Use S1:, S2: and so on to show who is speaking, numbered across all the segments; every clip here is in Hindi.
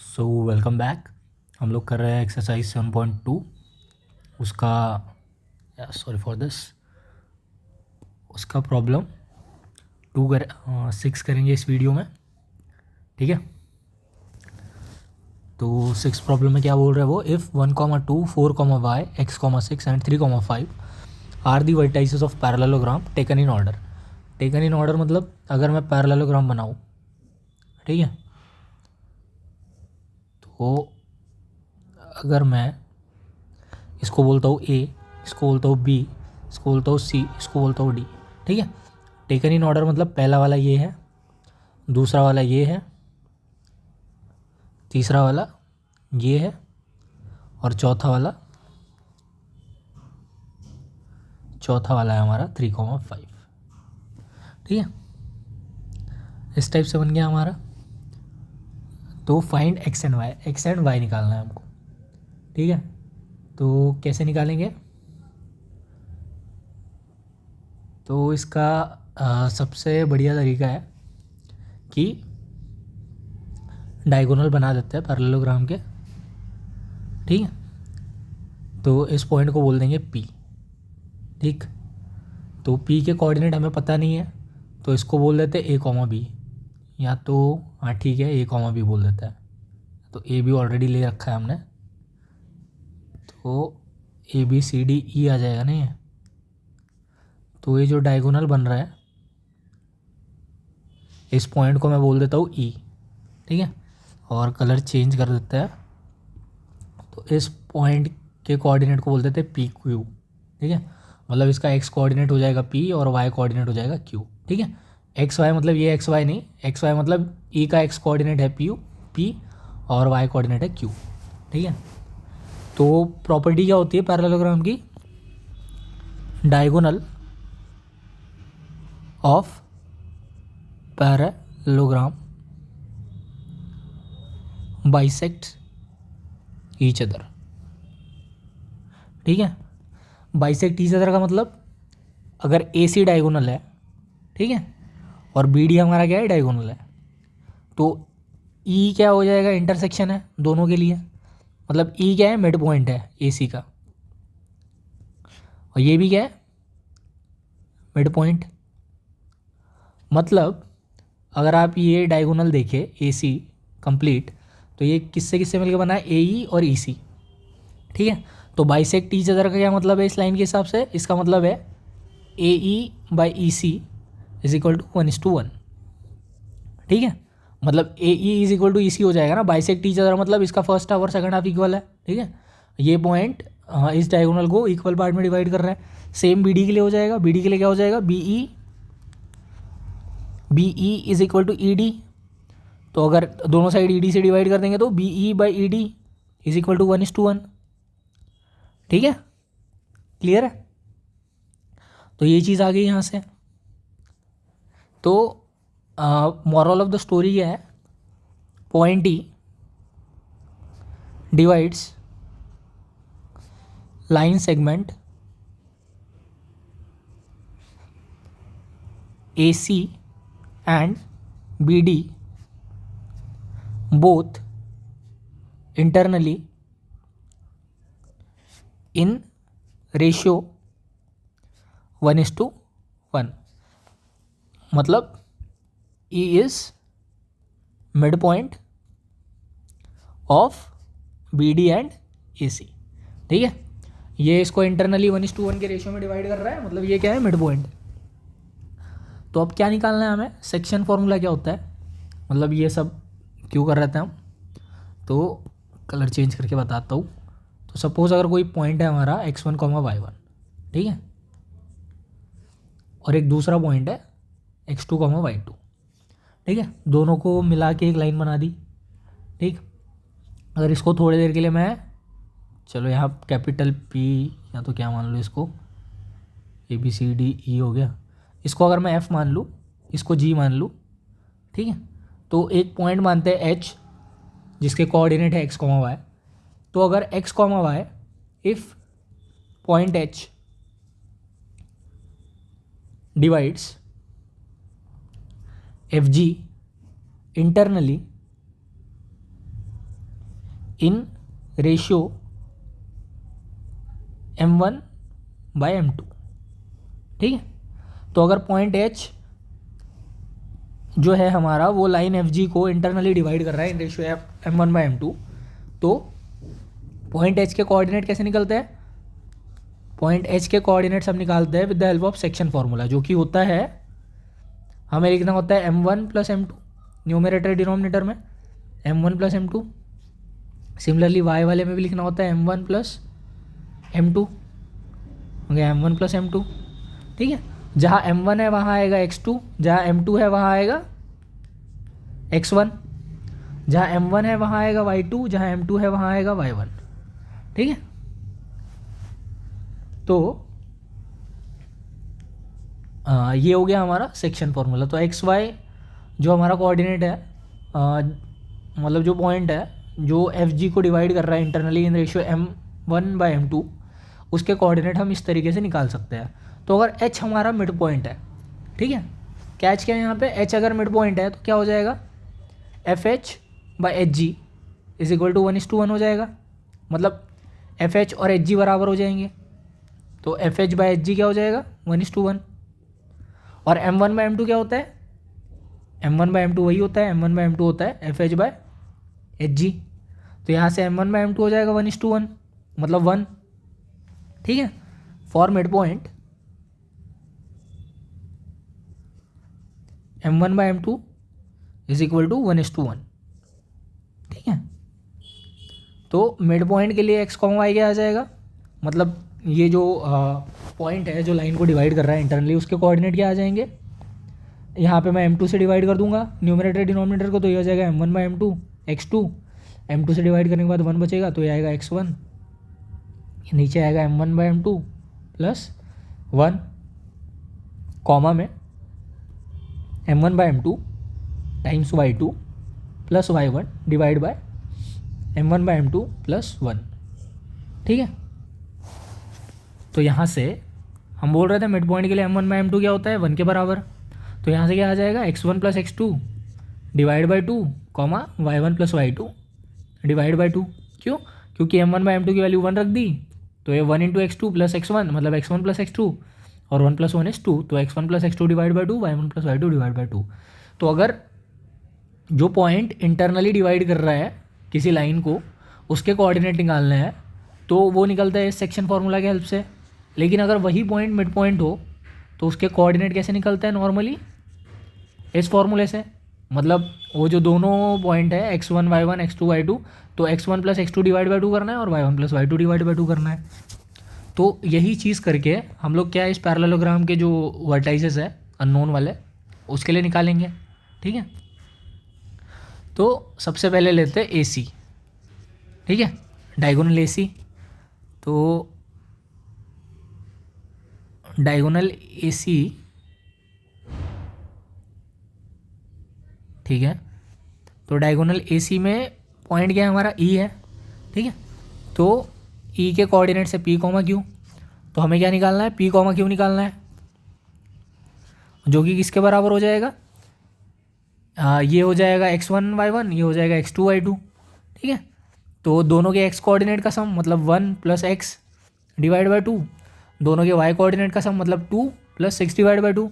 S1: So welcome back. हम लोग कर रहे हैं एक्सरसाइज 7.2 उसका सॉरी फॉर दिस उसका प्रॉब्लम 6 करेंगे इस वीडियो में। ठीक है, तो 6 प्रॉब्लम में क्या बोल रहे हैं वो, if 1,2 4, x, 6 and 3,5 are the vertices of parallelogram taken in order. Taken in order मतलब अगर मैं पैरेललोग्राम बनाऊँ, ठीक है, तो अगर मैं इसको बोलता हूँ ए, इसको बोलता हूँ बी, इसको बोलता हूँ सी, इसको बोलता हूँ डी। ठीक है, टेकन इन ऑर्डर मतलब पहला वाला ये है, दूसरा वाला ये है, तीसरा वाला ये है और चौथा वाला है हमारा 3,5। ठीक है, इस टाइप से बन गया हमारा। तो फाइंड एक्स एंड वाई निकालना है हमको। ठीक है, तो कैसे निकालेंगे? तो इसका सबसे बढ़िया तरीका है कि डायगोनल बना देते हैं पैरेललोग्राम के। ठीक है, तो इस पॉइंट को बोल देंगे पी। ठीक, तो पी के कोऑर्डिनेट हमें पता नहीं है, तो इसको बोल देते हैं ए कॉमा बी, या तो हाँ ठीक है ए कॉमा बी बोल देता है। तो ए बी ऑलरेडी ले रखा है हमने, तो A B C D E आ जाएगा नहीं है। तो ये जो डायगोनल बन रहा है इस पॉइंट को मैं बोल देता हूँ ई। ठीक है, और कलर चेंज कर देता है, तो इस पॉइंट के कोऑर्डिनेट को बोल देते हैं पी क्यू। ठीक है, मतलब इसका एक्स कोऑर्डिनेट हो जाएगा पी और वाई कोऑर्डिनेट हो जाएगा क्यू। ठीक है, एक्स वाई मतलब ये एक्स वाई नहीं, एक्स वाई मतलब ई का एक्स कोऑर्डिनेट है पी और वाई कोऑर्डिनेट है क्यू। ठीक है, तो प्रॉपर्टी क्या होती है पैरेललोग्राम की? Diagonal of parallelogram bisect each other. ठीक है, बाइसेक्ट ईच अदर का मतलब अगर ए सी डायगोनल है, ठीक है, और बी डी हमारा क्या है, डायगोनल है, तो ई क्या हो जाएगा, इंटरसेक्शन है दोनों के लिए। मतलब ई क्या है, मिड पॉइंट है ए सी का, और ये भी क्या है, मिड पॉइंट। मतलब अगर आप ये डायगोनल देखें ए सी कंप्लीट, तो ये किससे किससे मिलकर बना है, ए ई और ई सी। ठीक है, तो बाइसेक्ट ईच अदर का क्या मतलब है इस लाइन के हिसाब से? इसका मतलब है A E by E C is equal to 1:1। ठीक है, मतलब A E is equal to E C हो जाएगा ना। बाइसेक्ट ईच अदर मतलब इसका फर्स्ट हाफ और सेकंड हाफ इक्वल है। ठीक है, ये पॉइंट इस डायगोनल को इक्वल पार्ट में डिवाइड कर रहा है। सेम बी डी के लिए हो जाएगा। बी डी के लिए क्या हो जाएगा, B E is equal to E D. तो अगर दोनों साइड ई डी से डिवाइड कर देंगे तो B E by E D is equal to 1:1। ठीक है, क्लियर है? तो ये चीज़ आ गई यहाँ से। तो मॉरल ऑफ द स्टोरी क्या है? Point E divides line segment A C and B D both internally in ratio 1:1। मतलब E is midpoint of BD and AC। ठीक है, ये इसको इंटरनली 1:1 के रेशियो में डिवाइड कर रहा है, मतलब ये क्या है, मिड पॉइंट। तो अब क्या निकालना है हमें? सेक्शन फॉर्मूला क्या होता है, मतलब ये सब क्यों कर रहे थे हम, तो कलर चेंज करके बताता हूँ। तो सपोज अगर कोई पॉइंट है हमारा x1, y1, ठीक है, और एक दूसरा पॉइंट है x2, y2, ठीक है, दोनों को मिला के एक लाइन बना दी। ठीक, अगर इसको थोड़ी देर के लिए मैं, चलो यहाँ कैपिटल P या तो क्या मान लो, इसको ABCDE हो गया, इसको अगर मैं F मान लूँ, इसको G मान लूँ, ठीक है, तो एक पॉइंट मानते हैं H जिसके कोऑर्डिनेट है x, y। तो अगर x, y, if point H divides FG internally in ratio m1/m2, ठीक है। तो अगर पॉइंट H जो है हमारा वो लाइन FG को इंटरनली डिवाइड कर रहा है इन रेशियो m1/m2, तो पॉइंट H के कोऑर्डिनेट कैसे निकलते हैं? पॉइंट H के कोऑर्डिनेट्स हम निकालते हैं with the help of section formula, जो कि होता है, हमें लिखना होता है m1 + m2 न्यूमरेटर डिनोमिनेटर में, m1 + m2। सिमिलरली y वाले में भी लिखना होता है m1 + m2, हो गया m1 + m2, ठीक है। जहाँ m1 है वहाँ आएगा x2, जहाँ m2 है वहाँ आएगा x1, जहाँ m1 है वहाँ आएगा y2, जहाँ m2 है वहाँ आएगा y1, ठीक है। तो ये हो गया हमारा सेक्शन फार्मूला। तो एक्स वाई जो हमारा कोऑर्डिनेट है, मतलब जो पॉइंट है जो एफ जी को डिवाइड कर रहा है इंटरनली इन रेशियो m1/m2, उसके कोऑर्डिनेट हम इस तरीके से निकाल सकते हैं। तो अगर h हमारा मिड पॉइंट है, ठीक है, कैच क्या है यहाँ पे, h अगर मिड पॉइंट है तो क्या हो जाएगा, FH/HG = 1:1 हो जाएगा। मतलब FH और HG बराबर हो जाएंगे, तो FH/HG क्या हो जाएगा, 1:1। और m1/m2 क्या होता है, m1/m2 वही होता है, m1/m2 होता है FH/HG। तो यहाँ से m1/m2 हो जाएगा 1:1, मतलब 1, ठीक है। फॉर मिड पॉइंट m1/m2 = 1:1, ठीक है। तो मिड पॉइंट के लिए x, y क्या आ जाएगा, मतलब ये जो पॉइंट है जो लाइन को डिवाइड कर रहा है इंटरनली, उसके कोऑर्डिनेट क्या आ जाएंगे, यहाँ पे मैं m2 से डिवाइड कर दूंगा न्यूमरेटर डिनोमिनेटर को, तो ये हो जाएगा m1/m2 x2, m2 से डिवाइड करने के बाद 1 बचेगा तो ये आएगा x1, नीचे आएगा m1/m2 + 1, कॉमा में m1/m2 times y2 + y1 divide by m1/m2 + 1, ठीक है। तो यहाँ से हम बोल रहे थे मिड पॉइंट के लिए m1/m2 क्या होता है, 1 के बराबर। तो यहाँ से क्या आ जाएगा, x1 + x2 divide by 2, comma y1 + y2 divide by 2। क्यों? क्योंकि m1/m2 की वैल्यू 1 रख दी, तो ये 1 × x2 + x1, मतलब x1 + x2, और 1 + 1 = 2, तो x1 + x2 divide by 2, y1 + y2 divide by 2। तो अगर जो पॉइंट इंटरनली डिवाइड कर रहा है किसी लाइन को, उसके कोऑर्डिनेट निकालने हैं, तो वो निकलता है इस सेक्शन फार्मूला की हेल्प से। लेकिन अगर वही पॉइंट मिड पॉइंट हो तो उसके कोऑर्डिनेट कैसे निकलते हैं नॉर्मली, इस फॉर्मूले से। मतलब वो जो दोनों पॉइंट है x1 y1 x2 y2, तो x1 + x2 डिवाइड बाई 2 करना है और y1 + y2 डिवाइड बाई 2 करना है। तो यही चीज़ करके हम लोग क्या है, इस पैरेललोग्राम के जो वर्टाइसेस है अननोन वाले, उसके लिए निकालेंगे, ठीक है। तो सबसे पहले लेते हैं AC, ठीक है, डायगोनल AC। तो डायगोनल AC, ठीक है, तो डायगोनल AC में पॉइंट क्या है हमारा, E है, ठीक है। तो E के कोऑर्डिनेट से P, Q, तो हमें क्या निकालना है, P, Q निकालना है, जो कि किसके बराबर हो जाएगा, ये हो जाएगा x1 y1, ये हो जाएगा x2 y2, ठीक है। तो दोनों के x कोऑर्डिनेट का सम मतलब 1 + x डिवाइड बाई 2, दोनों के y कोऑर्डिनेट का सम मतलब 2 + 6 डिवाइड बाई 2।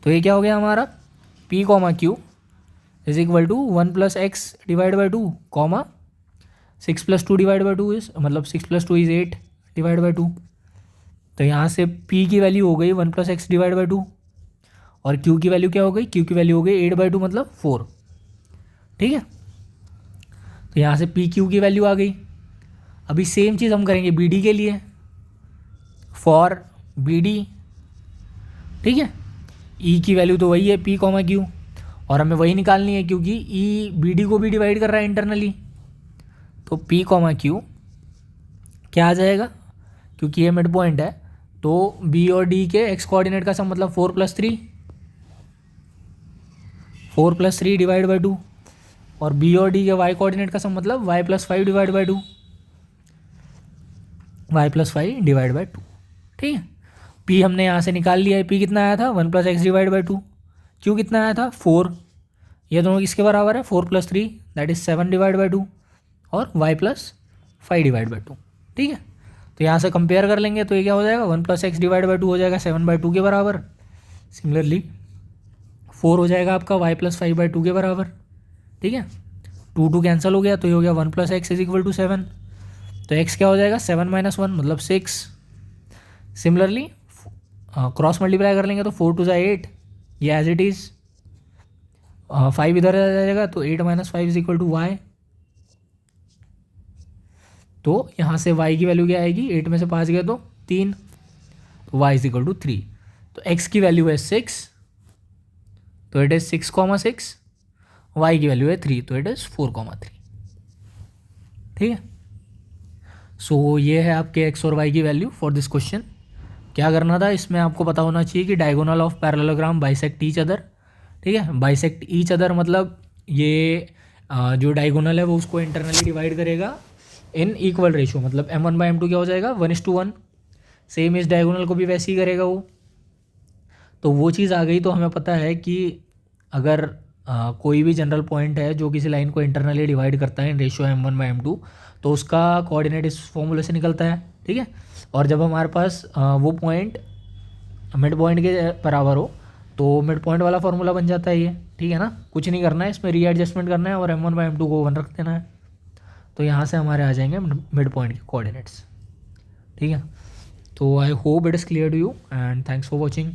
S1: तो ये क्या हो गया हमारा, P, Q = 1 + x divide by 2, comma 6 + 2 divide by 2 is, मतलब 6 + 2 = 8 डिवाइड बाई 2। तो यहाँ से P की वैल्यू हो गई 1 + x डिवाइड बाई 2, और Q की वैल्यू क्या हो गई, Q की वैल्यू हो गई 8/2 मतलब 4, ठीक है। तो यहाँ से PQ की वैल्यू आ गई। अभी सेम चीज़ हम करेंगे BD के लिए, फॉर BD, ठीक है। E की वैल्यू तो वही है P, Q, और हमें वही निकालनी है क्योंकि E BD को भी डिवाइड कर रहा है इंटरनली। तो P, Q क्या आ जाएगा, क्योंकि ये मिड पॉइंट है, तो B और D के x कोऑर्डिनेट का सम मतलब 4 + 3 डिवाइड बाई 2, और B और D के y कोऑर्डिनेट का सम मतलब y + 5 divide by 2, y + 5 divide by 2, ठीक है। P हमने यहाँ से निकाल लिया है, P कितना आया था 1 + x डिवाइड बाई 2, Q कितना आया था 4, ये दोनों किसके बराबर है, 4+3 दैट इज़ 7 डिवाइड बाई 2 और y+5 डिवाइड बाई 2, ठीक है। तो यहाँ से कंपेयर कर लेंगे तो ये क्या हो जाएगा, 1+x डिवाइड बाई 2 हो जाएगा 7/2 के बराबर। सिमिलरली 4 हो जाएगा आपका y+5/2 के बराबर, ठीक है। 2 कैंसिल हो गया तो ये हो गया 1+x इज इक्वल टू 7। तो x क्या हो जाएगा, 7 - 1 मतलब 6। सिमिलरली क्रॉस मल्टीप्लाई कर लेंगे तो 4 × 2 = 8, ये एज इट इज़। 5 इधर आ जाएगा तो 8 - 5 इज इक्वल टू y। तो यहाँ से y की वैल्यू क्या आएगी, 8 में से 5 गए तो 3, तो y इज इक्वल टू 3। तो x की वैल्यू है 6, तो इट इज़ 6,6। y की वैल्यू है 3, तो इट इज़ 4,3, ठीक है। सो ये है आपके x और y की वैल्यू फॉर दिस क्वेश्चन। क्या करना था, इसमें आपको पता होना चाहिए कि diagonal of parallelogram bisect each other, ठीक है। बाइसेक्ट ईच अदर मतलब ये जो डायगोनल है वो उसको इंटरनली डिवाइड करेगा इन इक्वल रेशियो, मतलब m1/m2 क्या हो जाएगा, 1:1। सेम इस डायगोनल को भी वैसे ही करेगा वो। तो वो चीज़ आ गई। तो हमें पता है कि अगर कोई भी जनरल पॉइंट है जो किसी लाइन को इंटरनली डिवाइड करता है इन रेशियो m1/m2, तो उसका कोऑर्डिनेट इस फॉर्मूले से निकलता है, ठीक है। और जब हमारे पास वो पॉइंट मिड पॉइंट के बराबर हो तो मिड पॉइंट वाला फार्मूला बन जाता है ये, ठीक है ना। कुछ नहीं करना है, इसमें रीएडजस्टमेंट करना है और m1/m2 को 1 रख देना है। तो यहाँ से हमारे आ जाएंगे मिड पॉइंट के कोऑर्डिनेट्स, ठीक है। तो I hope it is clear to you and thanks for watching.